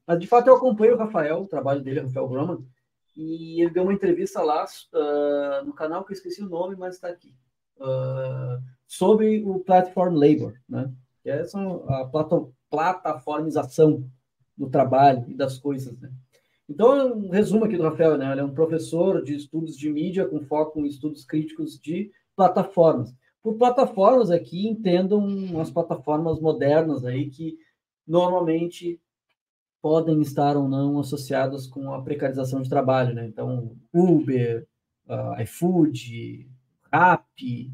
Mas, de fato, eu acompanho o Rafael, o trabalho dele, o Rafael Groman, e ele deu uma entrevista lá no canal, que eu esqueci o nome, mas está aqui, sobre o Platform Labor, né? Que é a plataformização do trabalho e das coisas, né? Então, um resumo aqui do Rafael, né? Ele é um professor de estudos de mídia com foco em estudos críticos de plataformas. Por plataformas aqui, entendam as plataformas modernas aí que normalmente podem estar ou não associadas com a precarização de trabalho, né? Então, Uber, iFood, Rappi,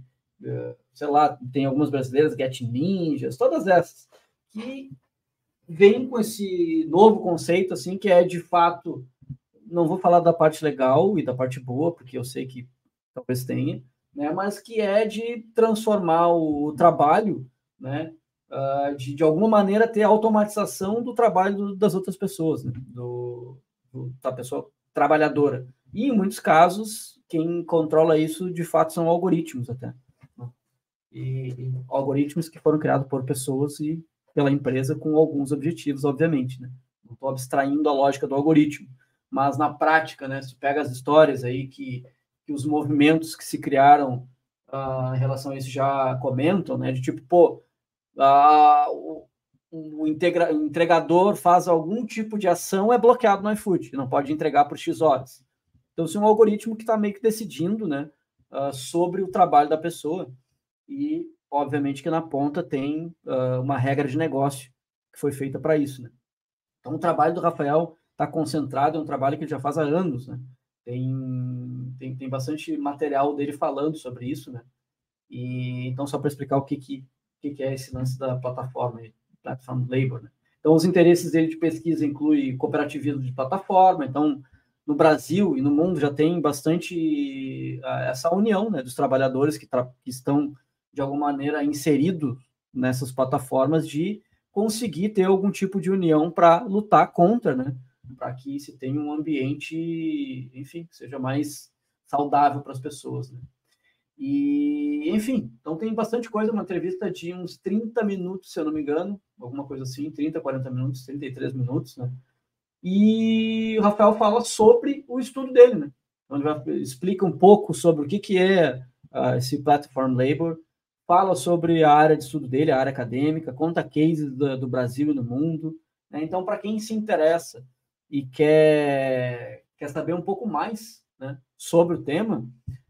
sei lá, tem algumas brasileiras, Get Ninjas, todas essas, que vêm com esse novo conceito, assim, que é de fato, não vou falar da parte legal e da parte boa, porque eu sei que talvez tenha, né? Mas que é de transformar o trabalho, né? De alguma maneira ter automatização do trabalho das outras pessoas, né? Da pessoa trabalhadora. E em muitos casos, quem controla isso de fato são algoritmos até. Né? E algoritmos que foram criados por pessoas e pela empresa com alguns objetivos, obviamente. Né? Não estou abstraindo a lógica do algoritmo, mas na prática, né, se pega as histórias aí que os movimentos que se criaram em relação a isso já comentam, né, de tipo, pô, o entregador faz algum tipo de ação, é bloqueado no iFood, não pode entregar por X horas. Então, isso é um algoritmo que está meio que decidindo, né, sobre o trabalho da pessoa e, obviamente, que na ponta tem uma regra de negócio que foi feita para isso, né? Então, o trabalho do Rafael está concentrado, é um trabalho que ele já faz há anos, né? Tem bastante material dele falando sobre isso, né? E então, só para explicar o que é esse lance da plataforma, Platform Labor, né? Então, os interesses dele de pesquisa incluem cooperativismo de plataforma. Então, no Brasil e no mundo já tem bastante essa união, né, dos trabalhadores que estão, de alguma maneira, inseridos nessas plataformas de conseguir ter algum tipo de união para lutar contra, né, para que se tenha um ambiente, enfim, que seja mais saudável para as pessoas, né? E, enfim, então tem bastante coisa, uma entrevista de uns 30 minutos, se eu não me engano, alguma coisa assim, 30, 40 minutos, 33 minutos, né? E o Rafael fala sobre o estudo dele, né? Então ele explica um pouco sobre o que é esse Platform Labor, fala sobre a área de estudo dele, a área acadêmica, conta cases do Brasil e do mundo, né? Então, para quem se interessa e quer saber um pouco mais, né, sobre o tema,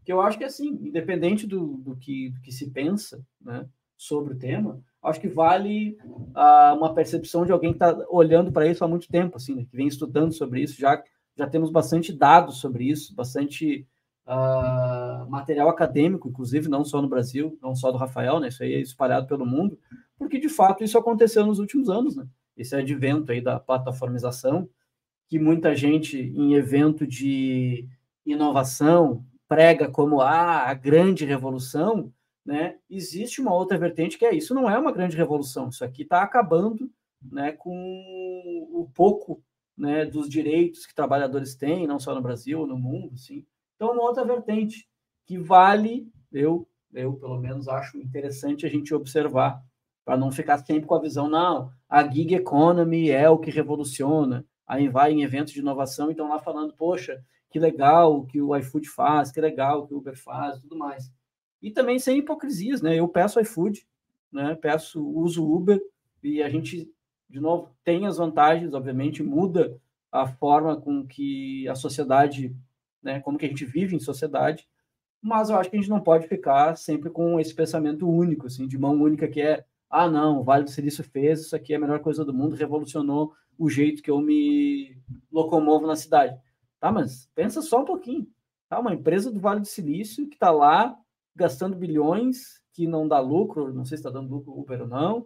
que eu acho que, assim, independente do que se pensa, né, sobre o tema, acho que vale uma percepção de alguém que está olhando para isso há muito tempo, assim, né, que vem estudando sobre isso, já temos bastante dados sobre isso, bastante material acadêmico, inclusive, não só no Brasil, não só do Rafael, né, isso aí é espalhado pelo mundo, porque, de fato, isso aconteceu nos últimos anos, né, esse advento aí da plataformização, que muita gente em evento de inovação prega como a grande revolução, né? Existe uma outra vertente que é isso não é uma grande revolução, isso aqui está acabando, né, com o pouco, né, dos direitos que trabalhadores têm, não só no Brasil, no mundo, sim. Então, uma outra vertente que vale, eu pelo menos acho interessante a gente observar, para não ficar sempre com a visão, não, a gig economy é o que revoluciona, aí vai em eventos de inovação e estão lá falando, poxa, que legal o que o iFood faz, que legal o que o Uber faz, tudo mais. E também sem hipocrisias, né? Eu peço iFood, né? Uso Uber e a gente, de novo, tem as vantagens, obviamente, muda a forma com que a sociedade, né? Como que a gente vive em sociedade, mas eu acho que a gente não pode ficar sempre com esse pensamento único, assim, de mão única, que é, não, o Vale do Silício fez, isso aqui é a melhor coisa do mundo, revolucionou o jeito que eu me locomovo na cidade. Tá, mas pensa só um pouquinho. Tá, uma empresa do Vale do Silício que está lá gastando bilhões, que não dá lucro, não sei se está dando lucro Uber ou não,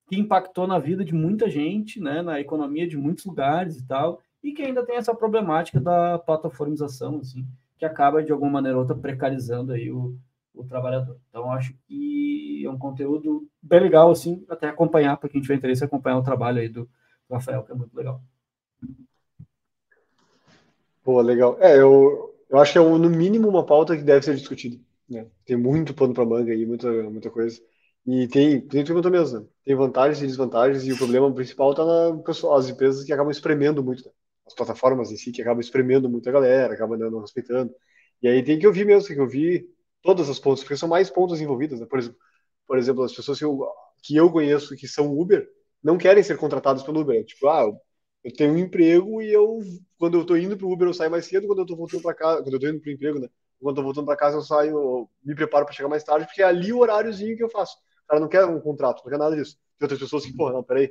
que impactou na vida de muita gente, né, na economia de muitos lugares e tal, e que ainda tem essa problemática da plataformização, assim, que acaba, de alguma maneira ou outra, precarizando aí o trabalhador. Então, acho que é um conteúdo bem legal, assim, até acompanhar, para quem tiver interesse, acompanhar o trabalho aí do Rafael, que é muito legal. Pô, legal. Eu acho que é no mínimo uma pauta que deve ser discutida, né? Tem muito pano para manga aí, muita coisa. E tem pergunta mesmo, né? Tem vantagens e desvantagens, e o problema principal está as empresas que acabam espremendo muito, né? As plataformas em si que acabam espremendo muito a galera, acabam não respeitando. E aí tem que ouvir mesmo, tem que ouvir todas as pontas, porque são mais pontas envolvidas, né? Por exemplo, as pessoas que eu conheço que são Uber não querem ser contratadas pelo Uber. Tipo, eu tenho um emprego e quando eu tô indo pro Uber, eu saio mais cedo, quando eu tô voltando para casa, quando eu tô indo pro emprego, né? Quando eu tô voltando para casa, eu me preparo para chegar mais tarde, porque é ali o horáriozinho que eu faço. O cara não quer um contrato, não quer nada disso. Tem outras pessoas que, pô, não, peraí,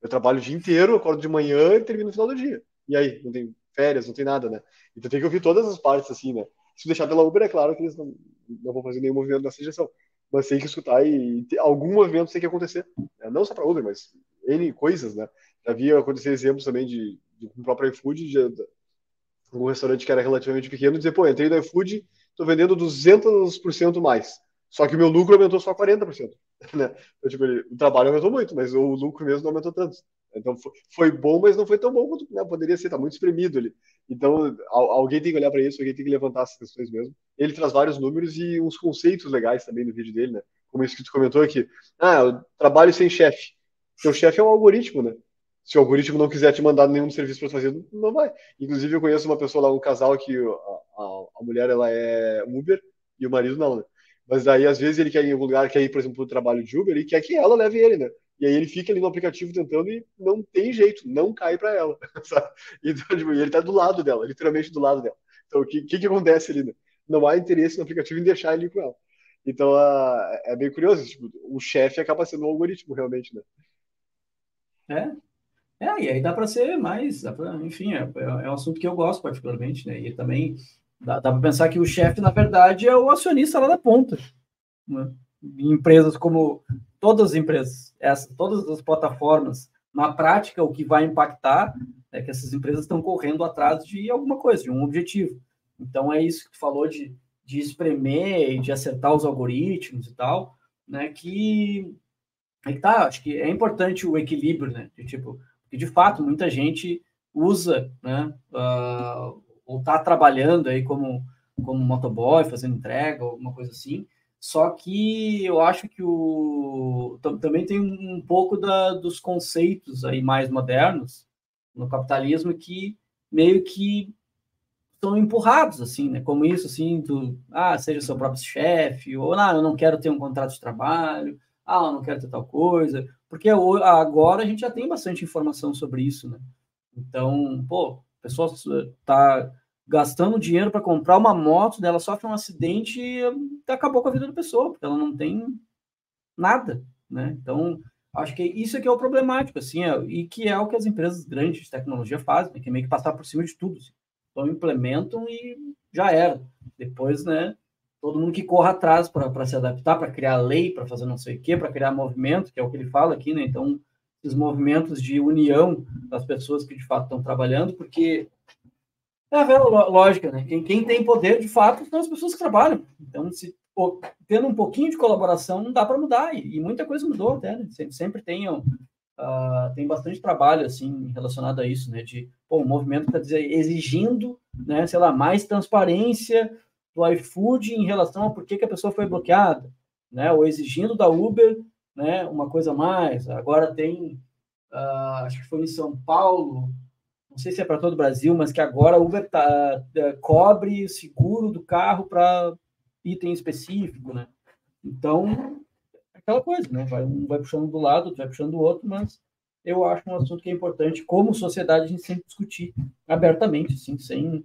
eu trabalho o dia inteiro, acordo de manhã e termino no final do dia. E aí, não tem férias, não tem nada, né? Então tem que ouvir todas as partes, assim, né? Se deixar pela Uber, é claro que eles não vão fazer nenhum movimento nessa direção. Mas tem que escutar e algum movimento tem que acontecer. Né? Não só para Uber, mas N coisas, né? Já havia acontecer exemplos também de um próprio iFood, de um restaurante que era relativamente pequeno, dizer, pô, entrei no iFood, tô vendendo 200% mais. Só que o meu lucro aumentou só 40%. Né? Então, tipo, o trabalho aumentou muito, mas o lucro mesmo não aumentou tanto. Então foi bom, mas não foi tão bom quanto, né, poderia ser, tá muito espremido ali. Então alguém tem que olhar para isso, alguém tem que levantar essas questões mesmo. Ele traz vários números e uns conceitos legais também no vídeo dele, né? Como isso que tu comentou aqui. Eu trabalho sem chefe. Seu chefe é um algoritmo, né? Se o algoritmo não quiser te mandar nenhum serviço para fazer, não vai. Inclusive, eu conheço uma pessoa lá, um casal que a mulher ela é Uber e o marido não, né? Mas daí, às vezes, ele quer ir em algum lugar, quer ir, por exemplo, para o trabalho de Uber e quer que ela leve ele, né? E aí ele fica ali no aplicativo tentando e não tem jeito, não cai para ela, sabe? Então, tipo, ele tá do lado dela, literalmente do lado dela. Então, o que acontece ali, né? Não há interesse no aplicativo em deixar ele ir com ela. Então, é bem curioso, tipo, o chefe acaba sendo um algoritmo, realmente, né? E aí dá para ser mais, enfim, é um assunto que eu gosto particularmente, né? E também dá para pensar que o chefe, na verdade, é o acionista lá da ponta, né? Em empresas como todas as empresas, todas as plataformas, na prática, o que vai impactar é que essas empresas estão correndo atrás de alguma coisa, de um objetivo. Então, é isso que tu falou de espremer e de acertar os algoritmos e tal, né? Acho que é importante o equilíbrio, né? Tipo, porque de fato muita gente usa, né? Ou está trabalhando aí como motoboy, fazendo entrega, alguma coisa assim. Só que eu acho que também tem um pouco dos conceitos aí mais modernos no capitalismo que meio que são empurrados, assim, né? Como isso, assim, seja seu próprio chefe, ou, eu não quero ter um contrato de trabalho, eu não quero ter tal coisa, porque agora a gente já tem bastante informação sobre isso, né? Então, pô, a pessoa tá gastando dinheiro para comprar uma moto, dela sofre um acidente e acabou com a vida da pessoa, porque ela não tem nada, né? Então, acho que isso aqui é o problemático, assim, e que é o que as empresas grandes de tecnologia fazem, né? Que é meio que passar por cima de tudo, assim. Então, implementam e já era. Depois, né, todo mundo que corra atrás para se adaptar, para criar lei, para fazer não sei o quê, para criar movimento, que é o que ele fala aqui, né? Então, esses movimentos de união das pessoas que de fato estão trabalhando, porque é a velha lógica, né? Quem tem poder, de fato, são as pessoas que trabalham. Então, tendo um pouquinho de colaboração, dá para mudar. E muita coisa mudou até, né? Sempre tem bastante trabalho, assim, relacionado a isso, né? Um movimento que está exigindo, né, sei lá, mais transparência do iFood em relação a por que a pessoa foi bloqueada, né? Ou exigindo da Uber, né, uma coisa a mais. Agora tem, acho que foi em São Paulo, não sei se é para todo o Brasil, mas que agora a Uber cobre o seguro do carro para item específico, né? Então, aquela coisa, né? Um vai puxando do lado, outro vai puxando do outro, mas eu acho um assunto que é importante, como sociedade, a gente sempre discutir abertamente, assim, sem...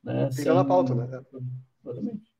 Né, Fica na pauta, né? Exatamente.